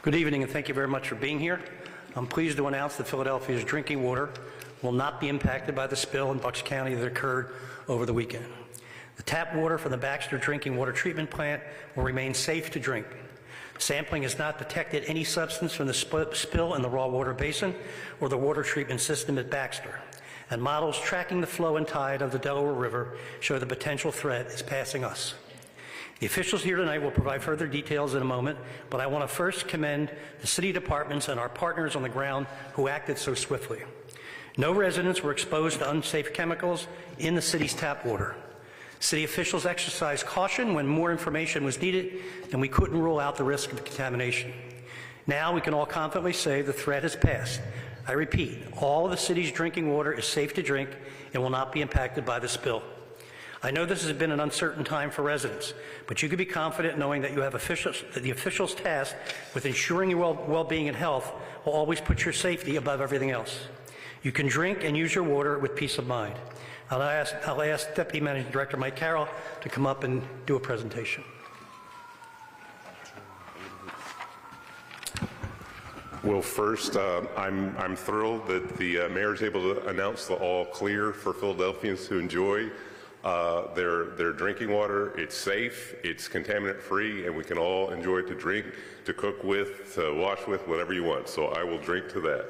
Good evening, and thank you very much for being here. I'm pleased to announce that Philadelphia's drinking water will not be impacted by the spill in Bucks County that occurred over the weekend. The tap water from the Baxter Drinking Water Treatment Plant will remain safe to drink. Sampling has not detected any substance from the spill in the raw water basin or the water treatment system at Baxter, and models tracking the flow and tide of the Delaware River show the potential threat is passing us. The officials here tonight will provide further details in a moment, but I want to first commend the city departments and our partners on the ground who acted so swiftly. No residents were exposed to unsafe chemicals in the city's tap water. City officials exercised caution when more information was needed, and we couldn't rule out the risk of contamination. Now we can all confidently say the threat has passed. I repeat, all of the city's drinking water is safe to drink and will not be impacted by the spill. I know this has been an uncertain time for residents, but you can be confident knowing that you have that the officials tasked with ensuring your well-being and health will always put your safety above everything else. You can drink and use your water with peace of mind. I'll ask Deputy Managing Director Mike Carroll to come up and do a presentation. Well, first, I'm thrilled that the mayor is able to announce the all clear for Philadelphians to enjoy their drinking water. It's safe, it's contaminant-free, and we can all enjoy it to drink, to cook with, to wash with, whatever you want. So I will drink to that.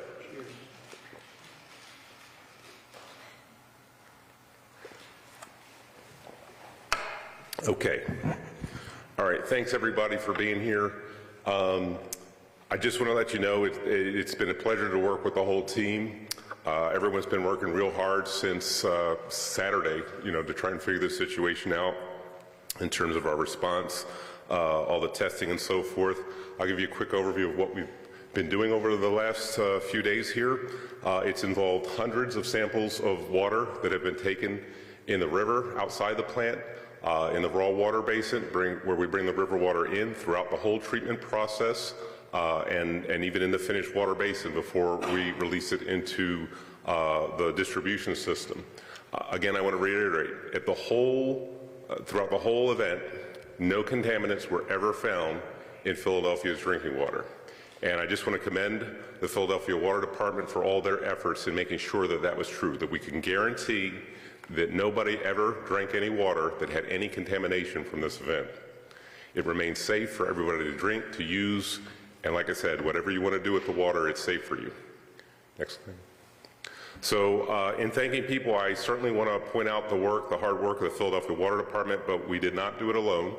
Okay. All right. Thanks, everybody, for being here. I just want to let you know it's been a pleasure to work with the whole team. Everyone's been working real hard since Saturday, to try and figure this situation out in terms of our response, all the testing and so forth. I'll give you a quick overview of what we've been doing over the last few days here. It's involved hundreds of samples of water that have been taken in the river outside the plant, in the raw water basin, where we bring the river water in throughout the whole treatment process, and even in the finished water basin before we release it into the distribution system. Again, I want to reiterate, throughout the whole event, no contaminants were ever found in Philadelphia's drinking water. And I just want to commend the Philadelphia Water Department for all their efforts in making sure that that was true, that we can guarantee that nobody ever drank any water that had any contamination from this event. It remains safe for everybody to drink, to use, and like I said, whatever you want to do with the water, it's safe for you. Next thing. So in thanking people, I certainly want to point out the hard work of the Philadelphia Water Department, but we did not do it alone.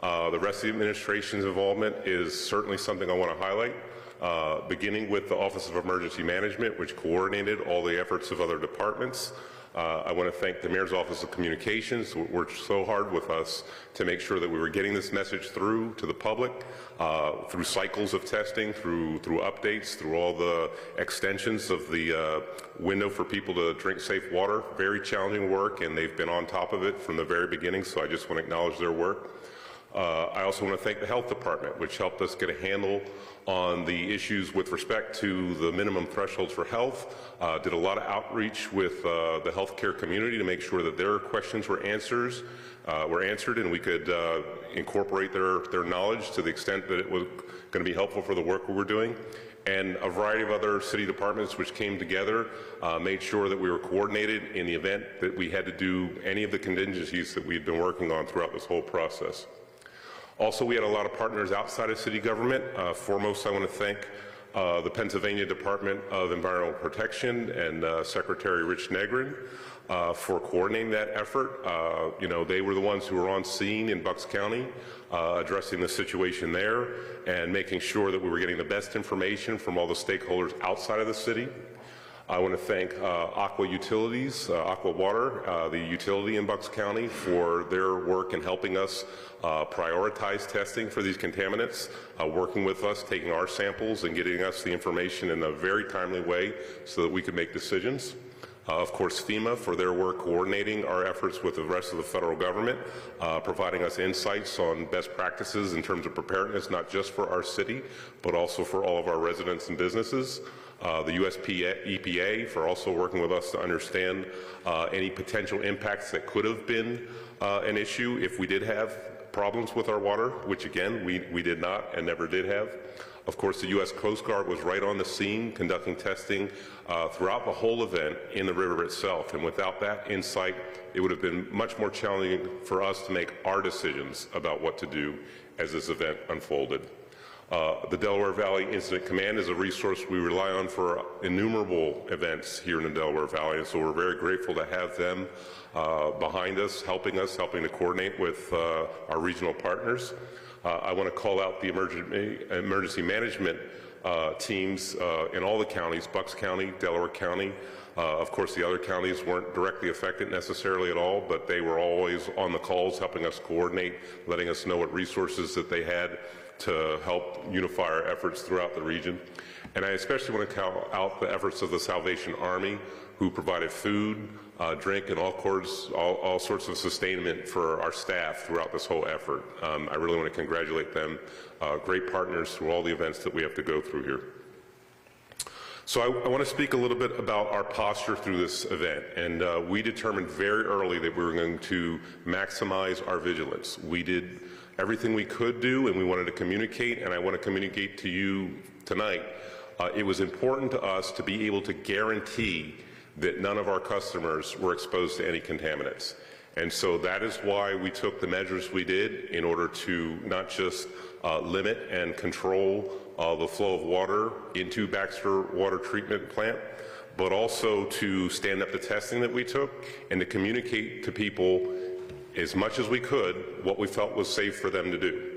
The rest of the administration's involvement is certainly something I want to highlight, beginning with the Office of Emergency Management, which coordinated all the efforts of other departments. I want to thank the Mayor's Office of Communications, who worked so hard with us to make sure that we were getting this message through to the public, through cycles of testing, through updates, through all the extensions of the window for people to drink safe water. Very challenging work, and they've been on top of it from the very beginning, so I just want to acknowledge their work. I also want to thank the Health Department, which helped us get a handle on the issues with respect to the minimum thresholds for health, did a lot of outreach with the healthcare community to make sure that their questions were answered and we could incorporate their knowledge to the extent that it was going to be helpful for the work we were doing. And a variety of other city departments which came together, made sure that we were coordinated in the event that we had to do any of the contingencies that we had been working on throughout this whole process. Also, we had a lot of partners outside of city government. Foremost, I want to thank the Pennsylvania Department of Environmental Protection and Secretary Rich Negrin for coordinating that effort. They were the ones who were on scene in Bucks County, addressing the situation there and making sure that we were getting the best information from all the stakeholders outside of the city. I want to thank Aqua Utilities, Aqua Water, the utility in Bucks County, for their work in helping us prioritize testing for these contaminants, working with us, taking our samples and getting us the information in a very timely way so that we could make decisions. Of course, FEMA for their work coordinating our efforts with the rest of the federal government, providing us insights on best practices in terms of preparedness, not just for our city, but also for all of our residents and businesses. The EPA for also working with us to understand any potential impacts that could have been an issue if we did have problems with our water, which again, we did not and never did have. Of course, the U.S. Coast Guard was right on the scene conducting testing throughout the whole event in the river itself. And without that insight, it would have been much more challenging for us to make our decisions about what to do as this event unfolded. The Delaware Valley Incident Command is a resource we rely on for innumerable events here in the Delaware Valley, and so we're very grateful to have them behind us, helping to coordinate with our regional partners. I want to call out the emergency management teams in all the counties, Bucks County, Delaware County. Of course, the other counties weren't directly affected necessarily at all, but they were always on the calls, helping us coordinate, letting us know what resources that they had to help unify our efforts throughout the region. And I especially want to call out the efforts of the Salvation Army, who provided food, drink, and all sorts of sustainment for our staff throughout this whole effort. I really want to congratulate them. Great partners through all the events that we have to go through here. So I want to speak a little bit about our posture through this event. And we determined very early that we were going to maximize our vigilance. We did everything we could do, and we wanted to communicate, and I want to communicate to you tonight. It was important to us to be able to guarantee that none of our customers were exposed to any contaminants. And so that is why we took the measures we did in order to not just limit and control the flow of water into Baxter Water Treatment Plant, but also to stand up the testing that we took and to communicate to people as much as we could what we felt was safe for them to do.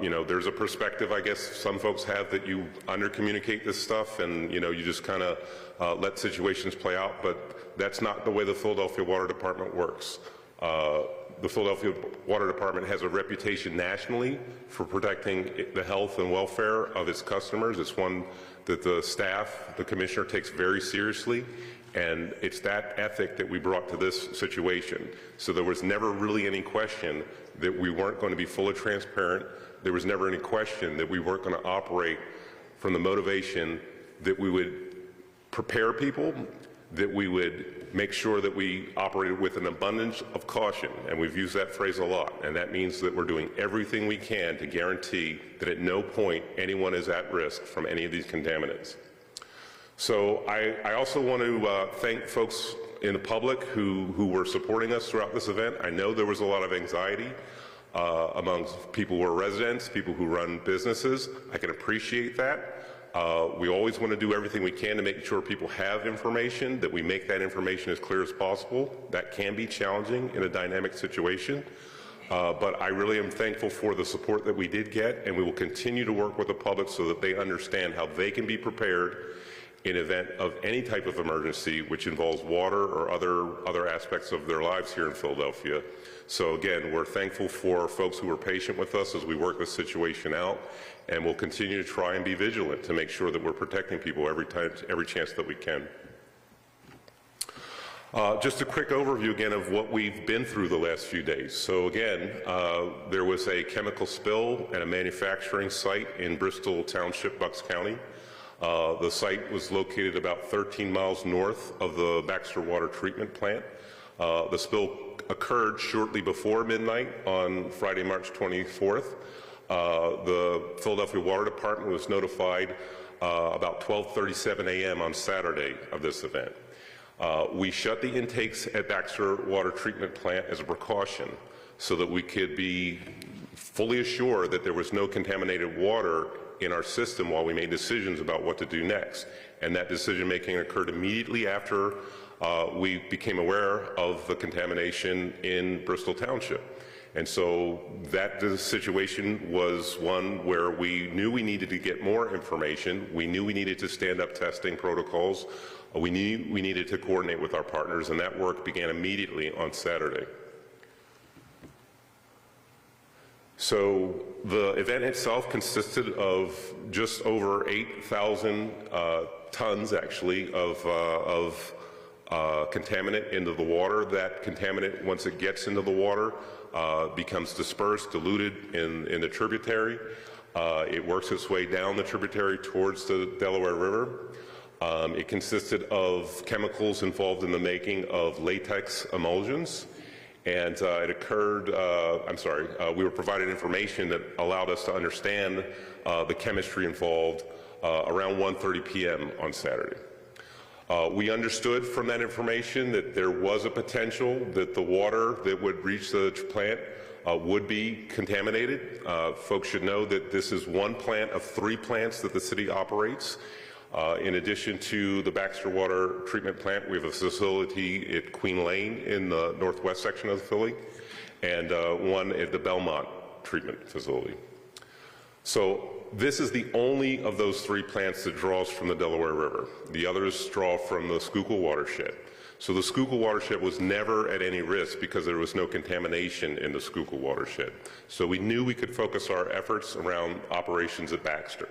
You know, there's a perspective, I guess, some folks have that you under-communicate this stuff and, you know, you just kind of let situations play out, but that's not the way the Philadelphia Water Department works. The Philadelphia Water Department has a reputation nationally for protecting the health and welfare of its customers. It's one that the staff, the commissioner, takes very seriously. And it's that ethic that we brought to this situation. So there was never really any question that we weren't going to be fully transparent. There was never any question that we weren't going to operate from the motivation that we would prepare people, that we would make sure that we operated with an abundance of caution. And we've used that phrase a lot. And that means that we're doing everything we can to guarantee that at no point anyone is at risk from any of these contaminants. So I also want to thank folks in the public who were supporting us throughout this event. I know there was a lot of anxiety among people who are residents, people who run businesses. I can appreciate that. We always want to do everything we can to make sure people have information, that we make that information as clear as possible. That can be challenging in a dynamic situation. But I really am thankful for the support that we did get, and we will continue to work with the public so that they understand how they can be prepared in event of any type of emergency which involves water or other aspects of their lives here in Philadelphia. So again, we're thankful for folks who were patient with us as we work this situation out, and we'll continue to try and be vigilant to make sure that we're protecting people every chance that we can. Just a quick overview again of what we've been through the last few days. So again, there was a chemical spill at a manufacturing site in Bristol Township, Bucks County. The site was located about 13 miles north of the Baxter Water Treatment Plant. The spill occurred shortly before midnight on Friday, March 24th. The Philadelphia Water Department was notified about 12:37 a.m. on Saturday of this event. We shut the intakes at Baxter Water Treatment Plant as a precaution so that we could be fully assured that there was no contaminated water in our system while we made decisions about what to do next. And that decision making occurred immediately after we became aware of the contamination in Bristol Township. And so that situation was one where we knew we needed to get more information. We knew we needed to stand up testing protocols. We knew we needed to coordinate with our partners, and that work began immediately on Saturday. So the event itself consisted of just over 8,000 tons, actually, of contaminant into the water. That contaminant, once it gets into the water, becomes dispersed, diluted in the tributary. It works its way down the tributary towards the Delaware River. It consisted of chemicals involved in the making of latex emulsions. And it occurred, we were provided information that allowed us to understand the chemistry involved around 1:30 p.m. on Saturday. We understood from that information that there was a potential that the water that would reach the plant would be contaminated. Folks should know that this is one plant of 3 plants that the city operates. In addition to the Baxter Water Treatment Plant, we have a facility at Queen Lane in the northwest section of the Philly, and one at the Belmont Treatment Facility. So this is the only of those 3 plants that draws from the Delaware River. The others draw from the Schuylkill watershed. So the Schuylkill watershed was never at any risk because there was no contamination in the Schuylkill watershed. So we knew we could focus our efforts around operations at Baxter.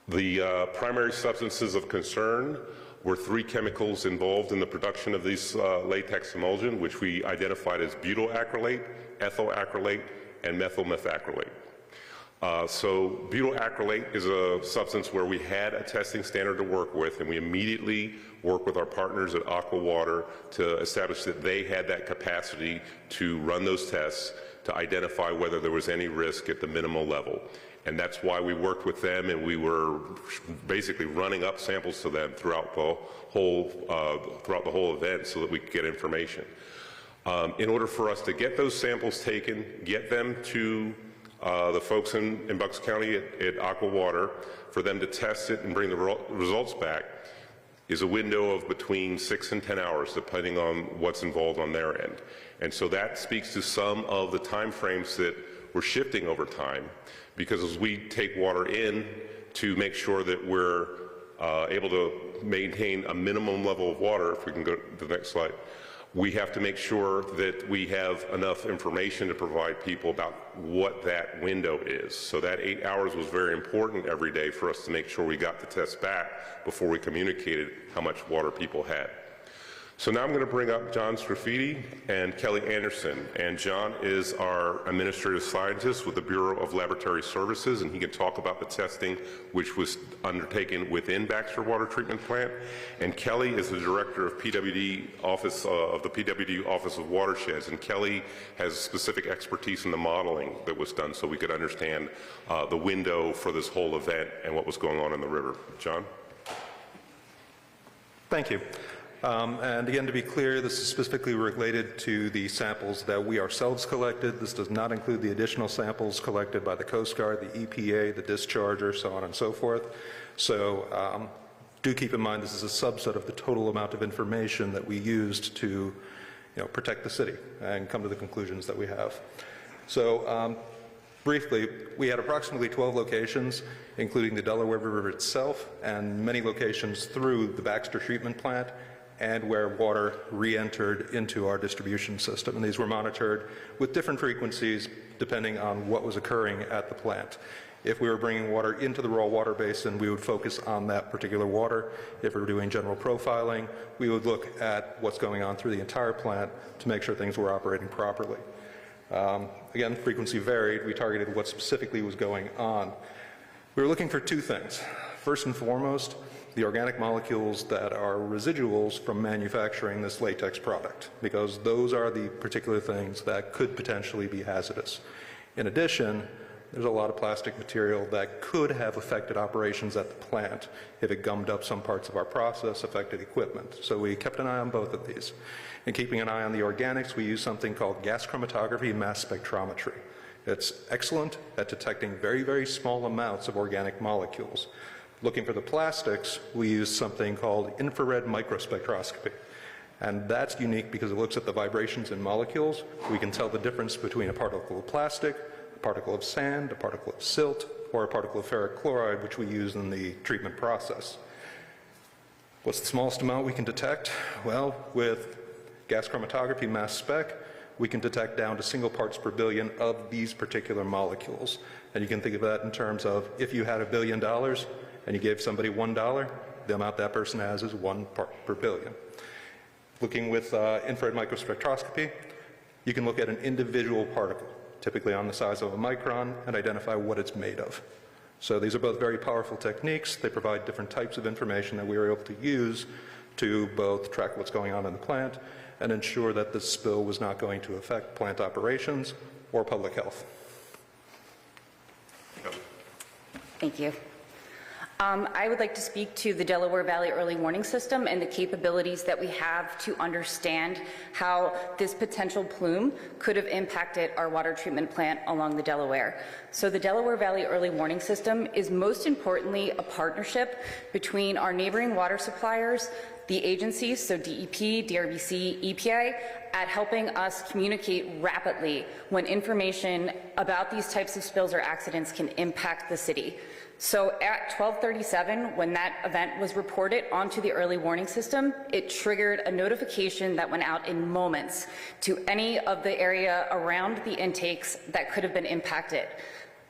The primary substances of concern were 3 chemicals involved in the production of these latex emulsion, which we identified as butyl acrylate, ethyl acrylate, and methyl methacrylate. So butyl acrylate is a substance where we had a testing standard to work with, and we immediately worked with our partners at Aqua Water to establish that they had that capacity to run those tests to identify whether there was any risk at the minimal level. And that's why we worked with them, and we were basically running up samples to them throughout the whole event so that we could get information. In order for us to get those samples taken, get them to the folks in Bucks County at Aqua Water, for them to test it and bring the results back, is a window of between 6 and 10 hours, depending on what's involved on their end. And so that speaks to some of the time frames that we're shifting over time, because as we take water in to make sure that we're able to maintain a minimum level of water, if we can go to the next slide, we have to make sure that we have enough information to provide people about what that window is. So that 8 hours was very important every day for us to make sure we got the test back before we communicated how much water people had. So now I'm going to bring up John Strafiti and Kelly Anderson. And John is our administrative scientist with the Bureau of Laboratory Services, and he can talk about the testing which was undertaken within Baxter Water Treatment Plant. And Kelly is the director of PWD Office of the PWD Office of Watersheds. And Kelly has specific expertise in the modeling that was done so we could understand the window for this whole event and what was going on in the river. John? Thank you. And again, to be clear, this is specifically related to the samples that we ourselves collected. This does not include the additional samples collected by the Coast Guard, the EPA, the discharger, so on and so forth. So do keep in mind this is a subset of the total amount of information that we used to protect the city and come to the conclusions that we have. So briefly, we had approximately 12 locations, including the Delaware River itself and many locations through the Baxter Treatment Plant, and where water re-entered into our distribution system. And these were monitored with different frequencies depending on what was occurring at the plant. If we were bringing water into the raw water basin, we would focus on that particular water. If we were doing general profiling, we would look at what's going on through the entire plant to make sure things were operating properly. Again, frequency varied. We targeted what specifically was going on. We were looking for 2 things. First and foremost, the organic molecules that are residuals from manufacturing this latex product, because those are the particular things that could potentially be hazardous. In addition, there's a lot of plastic material that could have affected operations at the plant if it gummed up some parts of our process, affected equipment. So we kept an eye on both of these. And keeping an eye on the organics, we use something called gas chromatography mass spectrometry. It's excellent at detecting very, very small amounts of organic molecules. Looking for the plastics, we use something called infrared microspectroscopy. And that's unique because it looks at the vibrations in molecules. We can tell the difference between a particle of plastic, a particle of sand, a particle of silt, or a particle of ferric chloride, which we use in the treatment process. What's the smallest amount we can detect? Well, with gas chromatography mass spec, we can detect down to single parts per billion of these particular molecules. And you can think of that in terms of if you had $1 billion and you gave somebody $1, the amount that person has is 1 part per billion. Looking with infrared microspectroscopy, you can look at an individual particle, typically on the size of a micron, and identify what it's made of. So these are both very powerful techniques. They provide different types of information that we are able to use to both track what's going on in the plant and ensure that the spill was not going to affect plant operations or public health. Thank you. I would like to speak to the Delaware Valley Early Warning System and the capabilities that we have to understand how this potential plume could have impacted our water treatment plant along the Delaware. So the Delaware Valley Early Warning System is most importantly a partnership between our neighboring water suppliers, the agencies, so DEP, DRBC, EPA, at helping us communicate rapidly when information about these types of spills or accidents can impact the city. So at 12:37, when that event was reported onto the early warning system, it triggered a notification that went out in moments to any of the area around the intakes that could have been impacted.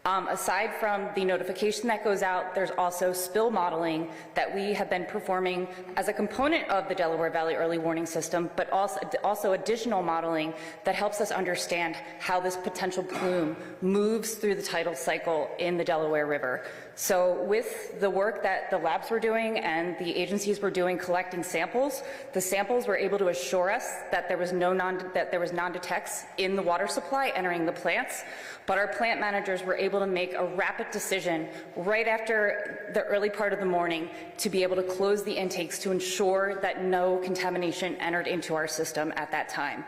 Aside from the notification that goes out, there's also spill modeling that we have been performing as a component of the Delaware Valley Early Warning System, but also additional modeling that helps us understand how this potential plume moves through the tidal cycle in the Delaware River. So with the work that the labs were doing and the agencies were doing collecting samples, the samples were able to assure us that there was non-detects in the water supply entering the plants, but our plant managers were able to make a rapid decision right after the early part of the morning to be able to close the intakes to ensure that no contamination entered into our system at that time.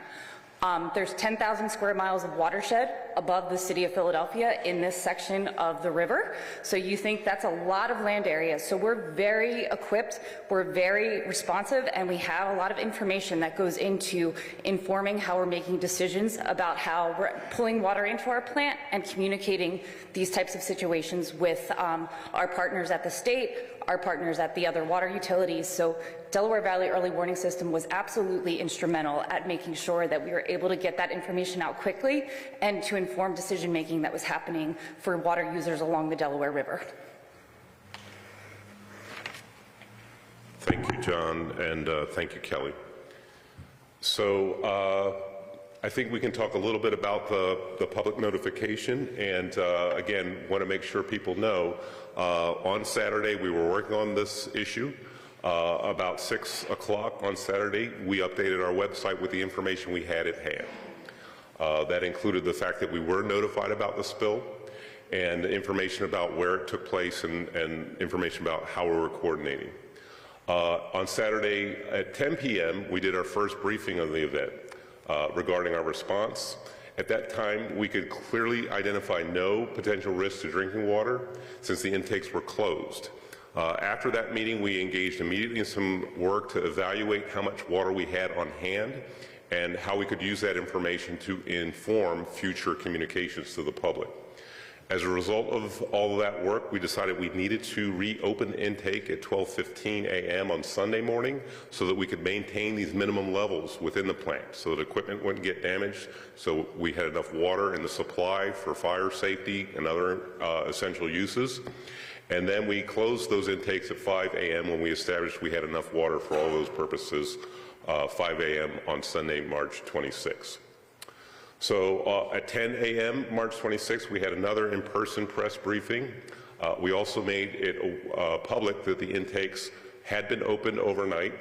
There's 10,000 square miles of watershed above the city of Philadelphia in this section of the river. So you think that's a lot of land area. So we're very equipped, we're very responsive, and we have a lot of information that goes into informing how we're making decisions about how we're pulling water into our plant and communicating these types of situations with our partners at the state, our partners at the other water utilities. So Delaware Valley Early Warning System was absolutely instrumental at making sure that we were able to get that information out quickly and to inform decision making that was happening for water users along the Delaware River. Thank you, John, and thank you, Kelly. So I think we can talk a little bit about the public notification, and again, want to make sure people know, on Saturday we were working on this issue. About 6 o'clock on Saturday, we updated our website with the information we had at hand. That included the fact that we were notified about the spill and information about where it took place and information about how we were coordinating. On Saturday at 10 p.m., we did our first briefing of the event regarding our response. At that time, we could clearly identify no potential risk to drinking water since the intakes were closed. After that meeting, we engaged immediately in some work to evaluate how much water we had on hand and how we could use that information to inform future communications to the public. As a result of all of that work, we decided we needed to reopen the intake at 12:15 a.m. on Sunday morning so that we could maintain these minimum levels within the plant so that equipment wouldn't get damaged, so we had enough water in the supply for fire safety and other essential uses. And then we closed those intakes at 5 a.m. when we established we had enough water for all those purposes, 5 a.m. on Sunday, March 26th. So at 10 a.m. March 26th, we had another in-person press briefing. We also made it public that the intakes had been opened overnight.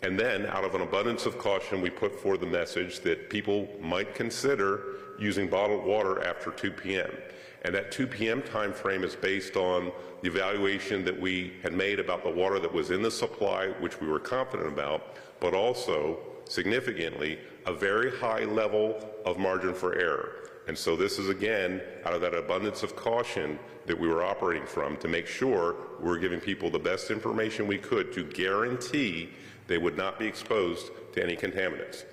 And then, out of an abundance of caution, we put forward the message that people might consider using bottled water after 2 p.m. And that 2 p.m. time frame is based on the evaluation that we had made about the water that was in the supply, which we were confident about, but also, significantly, a very high level of margin for error. And so this is, again, out of that abundance of caution that we were operating from to make sure we were giving people the best information we could to guarantee they would not be exposed to any contaminants.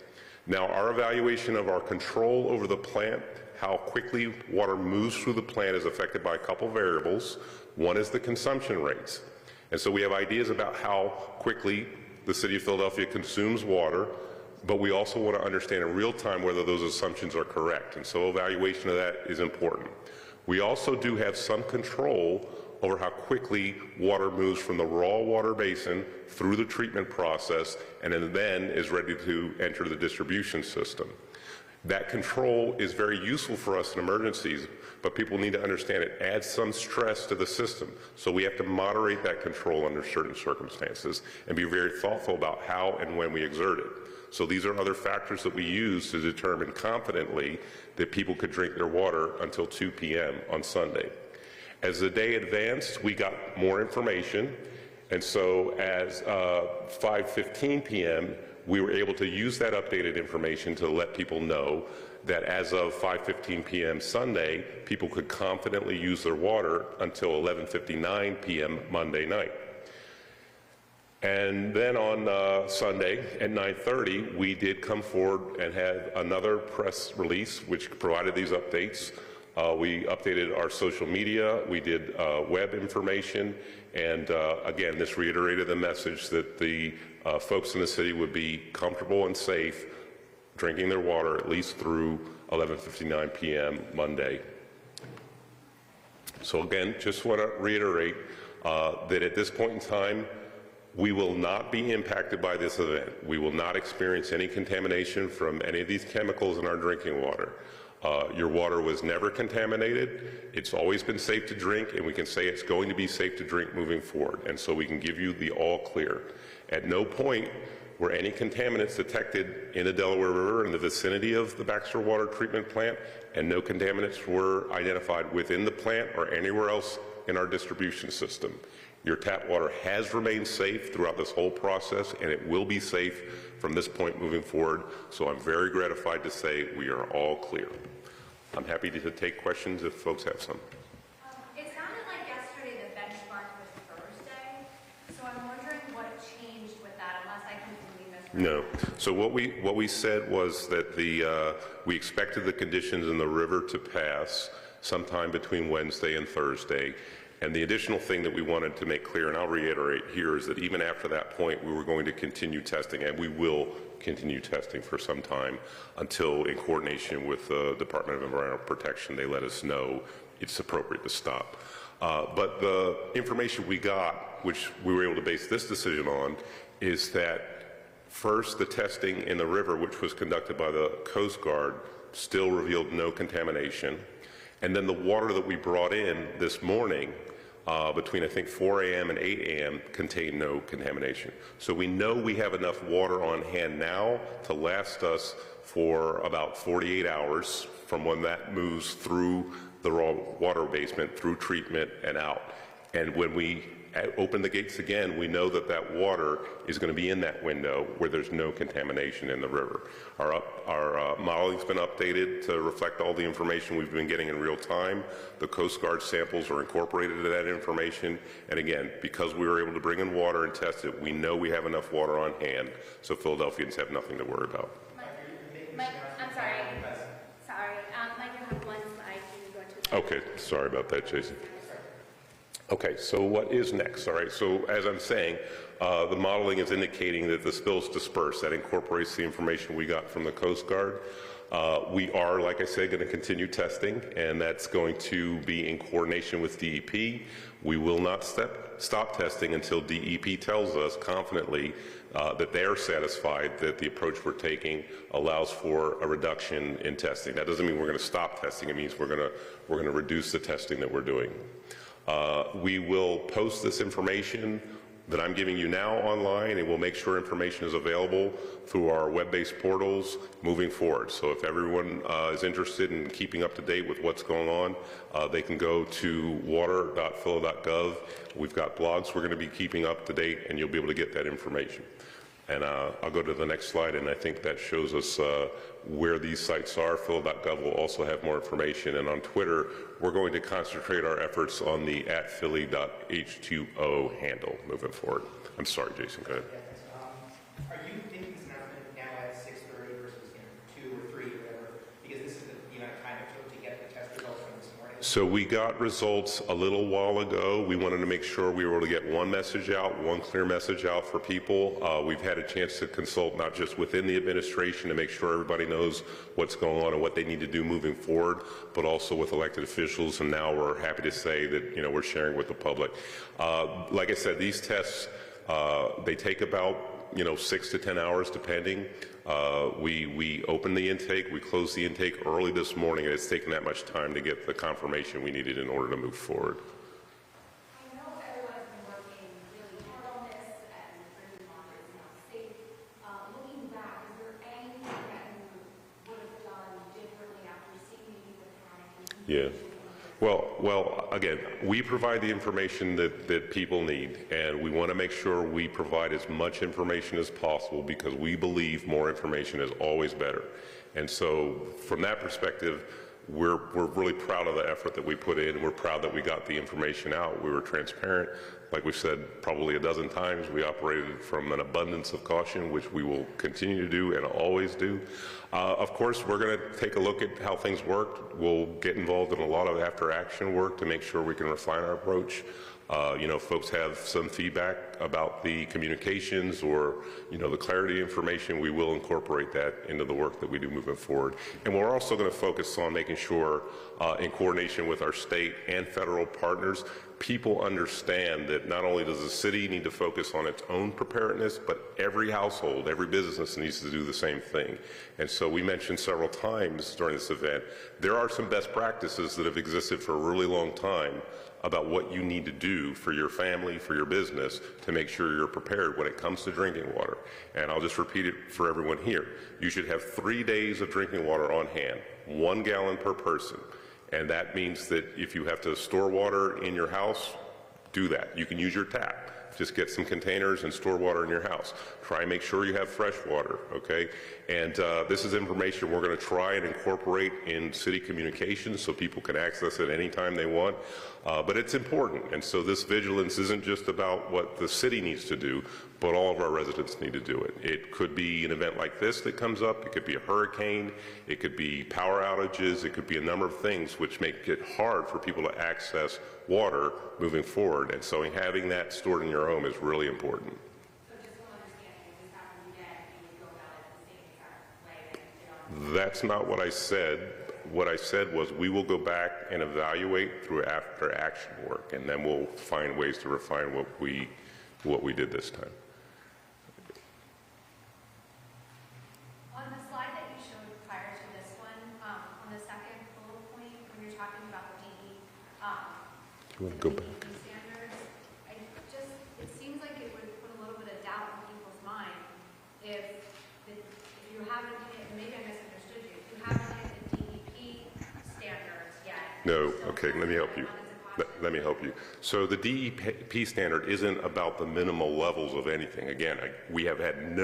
Now, our evaluation of our control over the plant, how quickly water moves through the plant, is affected by a couple variables. One is the consumption rates. And so we have ideas about how quickly the city of Philadelphia consumes water, but we also want to understand in real time whether those assumptions are correct. And so evaluation of that is important. We also do have some control over how quickly water moves from the raw water basin through the treatment process and then is ready to enter the distribution system. That control is very useful for us in emergencies, but people need to understand it adds some stress to the system. So we have to moderate that control under certain circumstances and be very thoughtful about how and when we exert it. So these are other factors that we use to determine confidently that people could drink their water until 2 p.m. on Sunday. As the day advanced, we got more information, and so as 5:15 p.m., we were able to use that updated information to let people know that as of 5:15 p.m. Sunday, people could confidently use their water until 11:59 p.m. Monday night. And then on Sunday at 9:30, we did come forward and had another press release which provided these updates. We updated our social media, we did web information, and again, this reiterated the message that the folks in the city would be comfortable and safe drinking their water at least through 11:59 p.m. Monday. So again, just want to reiterate that at this point in time, we will not be impacted by this event. We will not experience any contamination from any of these chemicals in our drinking water. Your water was never contaminated. It's always been safe to drink, and we can say it's going to be safe to drink moving forward. And so we can give you the all clear. At no point were any contaminants detected in the Delaware River in the vicinity of the Baxter Water Treatment Plant, and no contaminants were identified within the plant or anywhere else in our distribution system. Your tap water has remained safe throughout this whole process, and it will be safe from this point moving forward. So I'm very gratified to say we are all clear. I'm happy to take questions if folks have some. It sounded like yesterday the benchmark was Thursday, so I'm wondering what changed with that, unless I completely misread. No. So what we said was that we expected the conditions in the river to pass sometime between Wednesday and Thursday. And the additional thing that we wanted to make clear, and I'll reiterate here, is that even after that point, we were going to continue testing, and we will continue testing for some time until, in coordination with the Department of Environmental Protection, they let us know it's appropriate to stop. But the information we got, which we were able to base this decision on, is that first, the testing in the river, which was conducted by the Coast Guard, still revealed no contamination. And then the water that we brought in this morning between, I think, 4 a.m. and 8 a.m. contained no contamination. So we know we have enough water on hand now to last us for about 48 hours from when that moves through the raw water basement, through treatment and out. And when we open the gates again, we know that that water is going to be in that window where there's no contamination in the river. Our modeling's been updated to reflect all the information we've been getting in real time. The Coast Guard samples are incorporated into that information. And again, because we were able to bring in water and test it, we know we have enough water on hand, so Philadelphians have nothing to worry about. Mike, I'm sorry. Mike, you have one slide. Can you go to Okay, sorry about that, Jason. Okay, so what is next? All right, so as I'm saying, the modeling is indicating that the spill's dispersed. That incorporates the information we got from the Coast Guard. We are, like I said, going to continue testing, and that's going to be in coordination with DEP. We will not stop testing until DEP tells us confidently that they are satisfied that the approach we're taking allows for a reduction in testing. That doesn't mean we're going to stop testing. It means we're going to reduce the testing that we're doing. We will post this information that I'm giving you now online, and we'll make sure information is available through our web-based portals moving forward. So if everyone is interested in keeping up to date with what's going on, they can go to water.phila.gov. We've got blogs we're going to be keeping up to date, and you'll be able to get that information. And I'll go to the next slide, and I think that shows us where these sites are. Phila.gov will also have more information, and on Twitter, we're going to concentrate our efforts on the @philly.h2o handle moving forward. I'm sorry, Jason, go ahead. Are you making this announcement now at 6:30 versus 2 or 3 or whatever? Because this is the amount of time it took to get the test results from this morning. So we got results a little while ago. We wanted to make sure we were able to get one message out, one clear message out for people. We've had a chance to consult not just within the administration to make sure everybody knows what's going on and what they need to do moving forward, but also with elected officials. And now we're happy to say that, you know, we're sharing with the public. Like I said, these tests, they take about 6 to 10 hours depending. We opened the intake, we closed the intake early this morning, and it's taken that much time to get the confirmation we needed in order to move forward. I know everyone's been working really hard on this and bringing water is now safe. Looking back, is there anything that you would have done differently after seeing the panic? Yeah. Well, again, we provide the information that people need, and we want to make sure we provide as much information as possible because we believe more information is always better. And so from that perspective, we're really proud of the effort that we put in. We're proud that we got the information out. We were transparent. Like we've said probably a dozen times, we operated from an abundance of caution, which we will continue to do and always do. Of course, we're going to take a look at how things worked. We'll get involved in a lot of after-action work to make sure we can refine our approach. Folks have some feedback about the communications or, the clarity information. We will incorporate that into the work that we do moving forward. And we're also going to focus on making sure, in coordination with our state and federal partners, people understand that not only does the city need to focus on its own preparedness, but every household, every business needs to do the same thing. And so we mentioned several times during this event, there are some best practices that have existed for a really long time about what you need to do for your family, for your business, to make sure you're prepared when it comes to drinking water. And I'll just repeat it for everyone here. You should have 3 days of drinking water on hand, 1 gallon per person. And that means that if you have to store water in your house, do that. You can use your tap. Just get some containers and store water in your house. Try and make sure you have fresh water, okay? And this is information we're going to try and incorporate in city communications so people can access it anytime they want. But it's important, and so this vigilance isn't just about what the city needs to do, but all of our residents need to do it. It could be an event like this that comes up, it could be a hurricane, it could be power outages, it could be a number of things which make it hard for people to access water moving forward, and so having that stored in your home is really important. So just to understand, if this happens again, you would go about it the same exact way that you did on That's not what I said. What I said was we will go back and evaluate through after action work, and then we'll find ways to refine what we did this time. On the slide that you showed prior to this one, on the second bullet point, when you're talking about the You want to go back? DEP standards, it seems like it would put a little bit of doubt in people's mind if you haven't hit, maybe I misunderstood you, if you haven't hit the DEP standards yet. No, okay, let me help you. Let me help you. So the DEP standard isn't about the minimal levels of anything. Again, we have had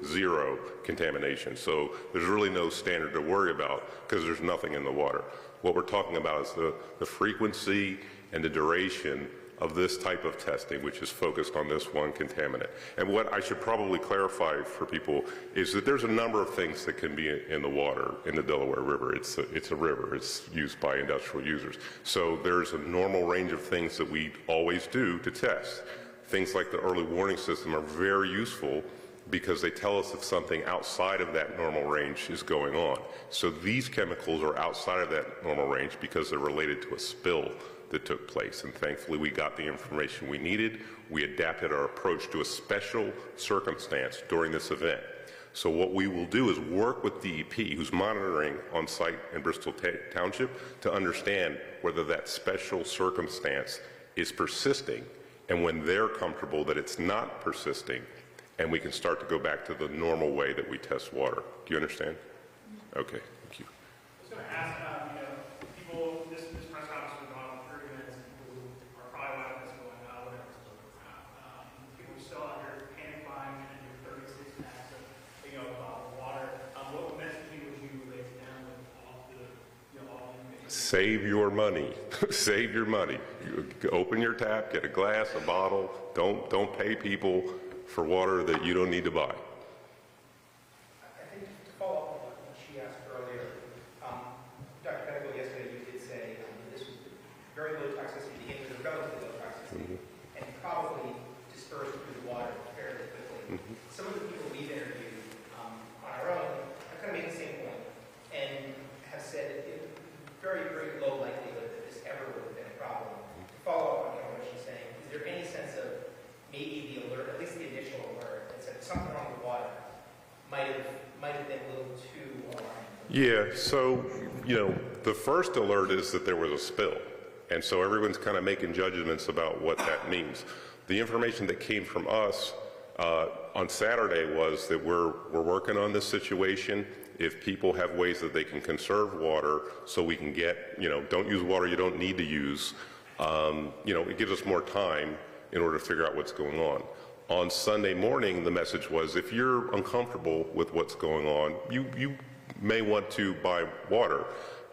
zero contamination, so there's really no standard to worry about because there's nothing in the water. What we're talking about is the frequency and the duration of this type of testing, which is focused on this one contaminant. And what I should probably clarify for people is that there's a number of things that can be in the water in the Delaware River. It's a river. It's used by industrial users. So there's a normal range of things that we always do to test. Things like the early warning system are very useful because they tell us if something outside of that normal range is going on. So these chemicals are outside of that normal range because they're related to a spill that took place, and thankfully we got the information we needed. We adapted our approach to a special circumstance during this event. So what we will do is work with DEP, who's monitoring on site in Bristol Township, to understand whether that special circumstance is persisting, and when they're comfortable that it's not persisting, and we can start to go back to the normal way that we test water. Do you understand? Okay, thank you. I was going to ask, people, this press conference was on 30 minutes, people who are probably watching this going, whatever's going on. People still out here panic buying and your 36 packs of, bottled water. What messaging would you relay to them with all the information? Save your money. Save your money. You open your tap, get a glass, a bottle. Don't pay people for water that you don't need to buy. I think to follow up on what she asked earlier, Dr. Pettigo, yesterday you did say that this was very low toxicity, begin with a relatively low toxicity, and probably disperse through the water fairly quickly. Some of the people we've interviewed on our own have kind of made the same point and have said it very, very low likelihood that this ever would have been a problem. To follow up on what she's saying, is there any sense of maybe the alert, at least the initial alert, that said something wrong with water might have been a little too alarming? Yeah, so, the first alert is that there was a spill. And so everyone's kind of making judgments about what that means. The information that came from us on Saturday was that we're working on this situation. If people have ways that they can conserve water so we can get, don't use water you don't need to use, it gives us more time in order to figure out what's going on. On Sunday morning, the message was if you're uncomfortable with what's going on, you may want to buy water.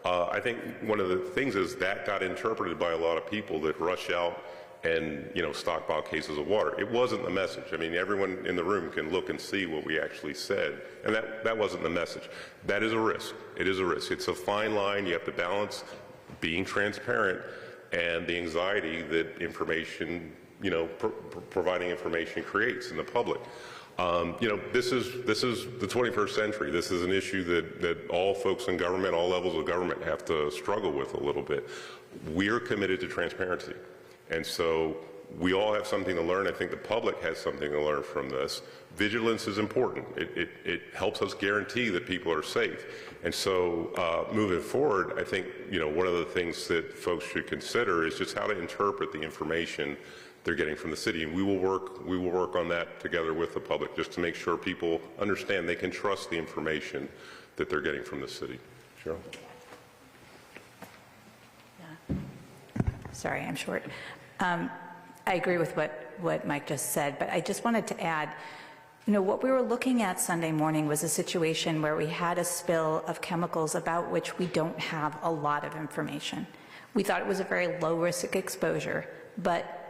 I think one of the things is that got interpreted by a lot of people that rush out and, stockpile cases of water. It wasn't the message. I mean, everyone in the room can look and see what we actually said, and that wasn't the message. That is a risk. It is a risk. It's a fine line. You have to balance being transparent and the anxiety that information, providing information creates in the public. This is the 21st century. This is an issue that all folks in government, all levels of government have to struggle with a little bit. We're committed to transparency. And so we all have something to learn. I think the public has something to learn from this. Vigilance is important. It helps us guarantee that people are safe. And so moving forward, I think, one of the things that folks should consider is just how to interpret the information they're getting from the city, and we will work on that together with the public, just to make sure people understand they can trust the information that they're getting from the city. Cheryl? Yeah. Sorry, I'm short. I agree with what Mike just said, but I just wanted to add, what we were looking at Sunday morning was a situation where we had a spill of chemicals about which we don't have a lot of information. We thought it was a very low-risk exposure, but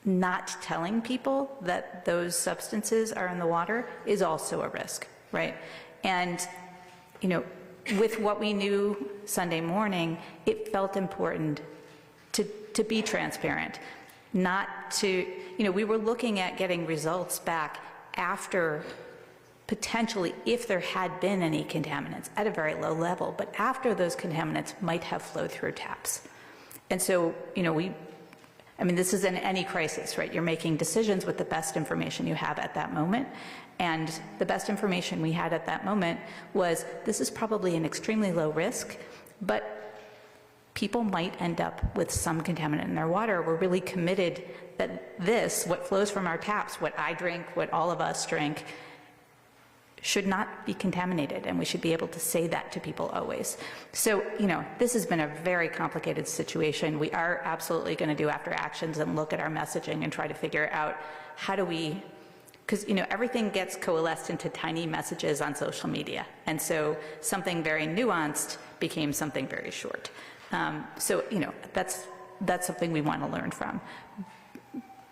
not telling people that those substances are in the water is also a risk, right? And, with what we knew Sunday morning, it felt important to be transparent, not to, we were looking at getting results back after potentially, if there had been any contaminants at a very low level, but after those contaminants might have flowed through taps. And so, this is in any crisis, right? You're making decisions with the best information you have at that moment. And the best information we had at that moment was this is probably an extremely low risk, but people might end up with some contaminant in their water. We're really committed that this, what flows from our taps, what I drink, what all of us drink, should not be contaminated, and we should be able to say that to people always. So, this has been a very complicated situation. We are absolutely going to do after actions and look at our messaging and try to figure out how do we, because, everything gets coalesced into tiny messages on social media. And so something very nuanced became something very short. So, that's something we want to learn from.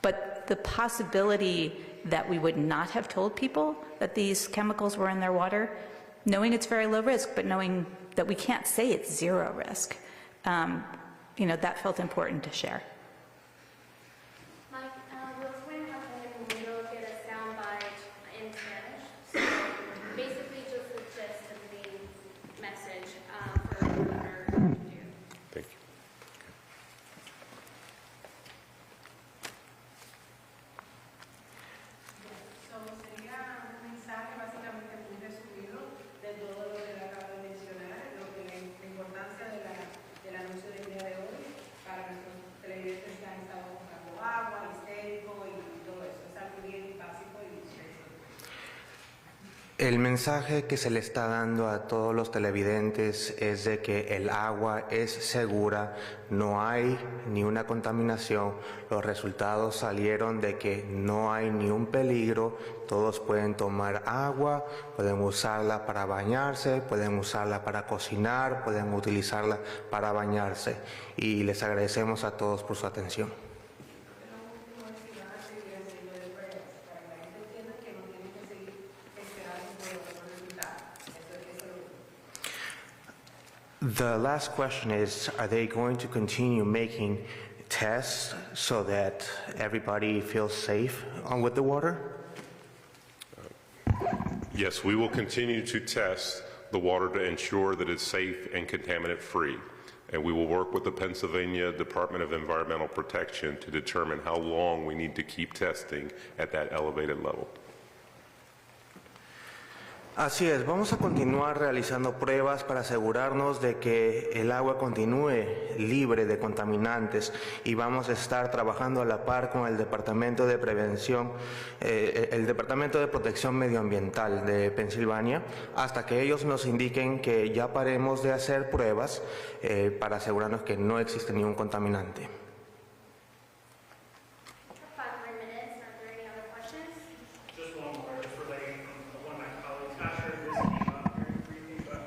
But the possibility that we would not have told people that these chemicals were in their water, knowing it's very low risk, but knowing that we can't say it's zero risk, that felt important to share. Mike, we was wondering how we will get a soundbite in Spanish. So basically just the gist of the message for whoever to do. Thank you. Sería un mensaje básicamente muy resumido de todo lo que le acabo de mencionar, la importancia del anuncio del día de hoy para nuestros televidentes que han estado buscando agua, histérico y todo eso. Es algo bien básico y directo. El mensaje que se le está dando a todos los televidentes es de que el agua es segura, no hay ni una contaminación, los resultados salieron de que no hay ni un peligro, todos pueden tomar agua, pueden usarla para bañarse, pueden usarla para cocinar, pueden utilizarla para bañarse, y les agradecemos a todos por su atención. The last question is, are they going to continue making tests so that everybody feels safe with the water? Yes, we will continue to test the water to ensure that it's safe and contaminant-free. And we will work with the Pennsylvania Department of Environmental Protection to determine how long we need to keep testing at that elevated level. Así es, vamos a continuar realizando pruebas para asegurarnos de que el agua continúe libre de contaminantes y vamos a estar trabajando a la par con el Departamento de Prevención, el Departamento de Protección Medioambiental de Pensilvania, hasta que ellos nos indiquen que ya paremos de hacer pruebas para asegurarnos que no existe ningún contaminante. 5 more minutes. Are there any other questions? Just one more, just relating from one of my colleagues. Not sure if this came up during the briefing, but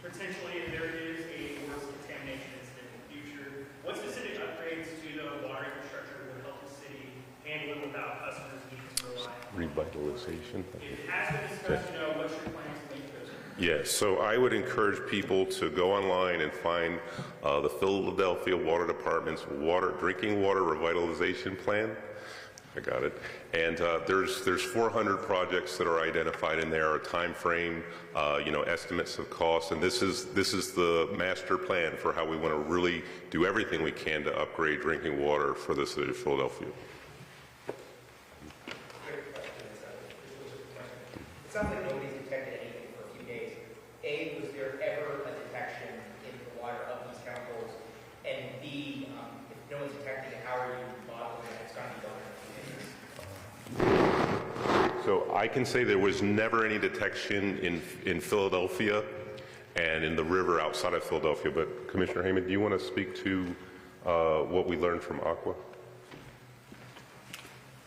potentially if there is a worse contamination incident in the future, what specific upgrades to the water infrastructure would help the city handle it without customers needing to rely on it? Revitalization. It has been discussed, what's your plan to make those? Yes, so I would encourage people to go online and find the Philadelphia Water Department's drinking water revitalization plan. I got it. And there's 400 projects that are identified in there, a time frame, estimates of cost, and this is the master plan for how we want to really do everything we can to upgrade drinking water for the city of Philadelphia. It sounds like nobody's detected anything for a few days. A, was there ever a detection in the water of these chemicals? And B, if no one's detecting it, how are you modeling that it's going to be done? So I can say there was never any detection in Philadelphia and in the river outside of Philadelphia, but Commissioner Heyman, do you want to speak to what we learned from Aqua?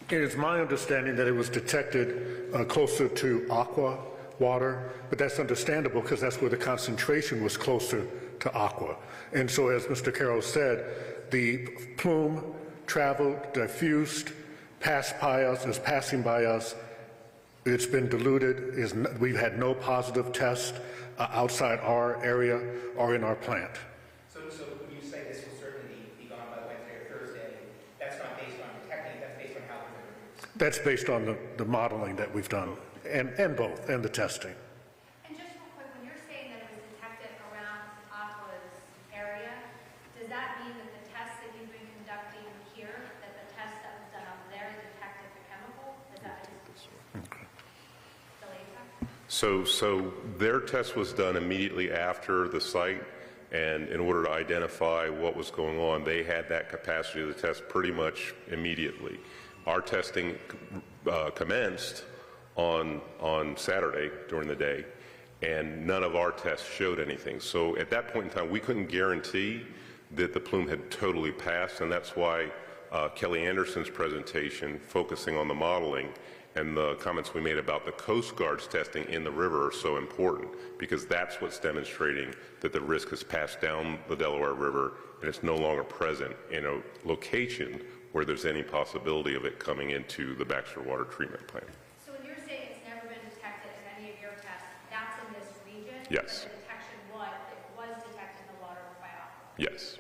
It is my understanding that it was detected closer to aqua water, but that's understandable because that's where the concentration was closer to aqua. And so as Mr. Carroll said, the plume traveled, diffused, passed by us, is passing by us. It's been diluted. We've had no positive test outside our area or in our plant. So when you say this will certainly be gone by Wednesday or Thursday, that's not based on detecting, that's based on how the river moves? That's based on the modeling that we've done, and both, and the testing. And just real quick, when you're saying that it was detected around Aqua's area, does that mean that the tests that you've been conducting here, that the test that was done up there detected the chemical? Is that the latex? So their test was done immediately after the site, and in order to identify what was going on, they had that capacity to test pretty much immediately. Our testing commenced on Saturday during the day, and none of our tests showed anything. So at that point in time, we couldn't guarantee that the plume had totally passed, and that's why Kelly Anderson's presentation, focusing on the modeling, and the comments we made about the Coast Guard's testing in the river are so important, because that's what's demonstrating that the risk has passed down the Delaware River and it's no longer present in a location where there's any possibility of it coming into the Baxter Water Treatment Plant. So when you're saying it's never been detected in any of your tests, that's in this region? Yes. But the detection was detected in the water by Aqua? Yes.